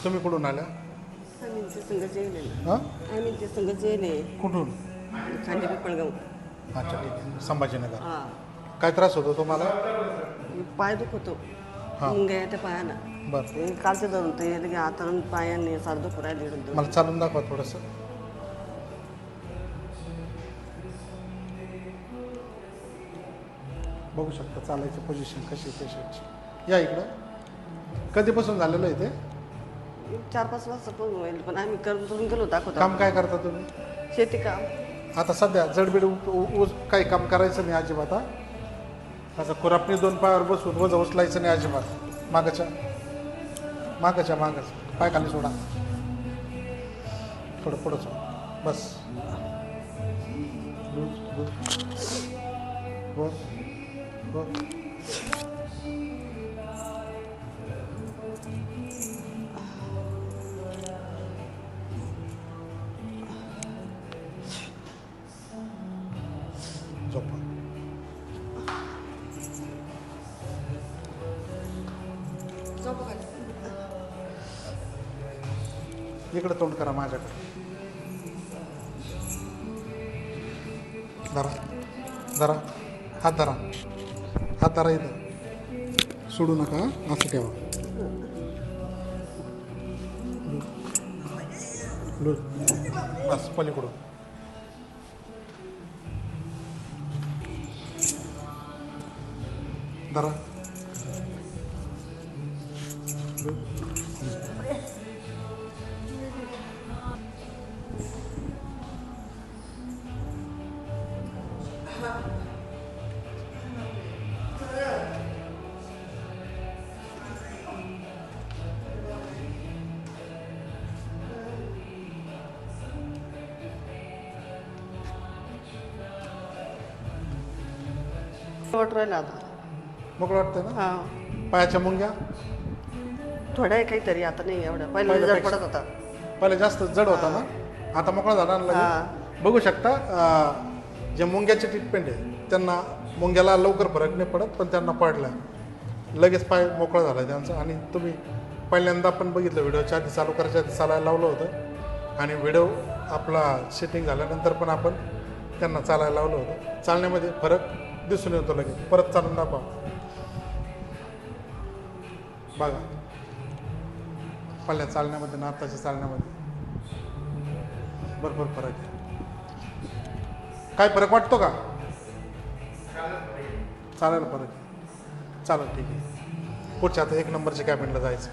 तुम्ही कुठून आल्या? आम्ही ते संघ जेले हां आम्ही ते संघ जेले कुठून? खांडे पिपळगाव. अच्छा ठीक आहे, संभाजीनगर. हां काय त्रास होतो तुम्हाला? पाय दुखतो हां. मुंग्या त्या पायाला. बरं, कालचे धरून ते लगे हातानं पायाने सार दुखू राहिले इकडून. मला चालून दाखवा थोडंसं. बघू शकता चालायची पोझिशन कशी आहे पेशंटची. या इकडं. कधीपासून झालेलं आहे ते? 4-5 वाजता पण होईल, पण आम्ही करून गेलो दाखवतो. काम काय करता तुम्ही? शेती काम. आता सध्या जडबीड काही काम करायचं नाही अजिबात. हा असं खुरापणी 2 पायावर बसून वजन उचलायचं नाही अजिबात. मागच्या पाय खाली सोडा, थोडं पुढं सोडा, बस. हो हो. झोपा. इकडे तोंड करा माझ्याकडे. धरा धरा, हात धरा, हात धरा. इथं सोडू नका, असं ठेवा. बस पलीकडून. धरा. वाट राहिला आता. मोकळं वाटतंय ना? हां पायाच्या मुंग्या थोड्या आहे काहीतरी, आता नाही एवढ्या. पहिले जड पहिल्यापेक्षा. पडत होता. पहिले जास्त जड होता ना, आता मोकळा झाला ना लगेच. हां बघू शकता जे मुंग्याचे ट्रीटमेंट आहे त्यांना मुंग्याला लवकर फरक नाही पडत, पण त्यांना पडला लगेच पाय मोकळा झाला त्यांचा. आणि तुम्ही पहिल्यांदा पण बघितलं व्हिडिओच्या आधी, चालू करायच्या आधी चालायला लावलं होतं, आणि व्हिडिओ आपला सेटिंग झाल्यानंतर पण आपण त्यांना चालायला लावलं होतं. चालण्यामध्ये फरक दिसून येतो लगेच. परत चालून दाखवा बघा, पहिल्या चालण्यामध्ये ना आत्ताच्या चालण्यामध्ये भरपूर फरक आहे. काय फरक वाटतो का? चालायला फरक आहे. चालेल ठीक आहे. पुढच्या आता 1 नंबरच्या कॅबिनला जायचं.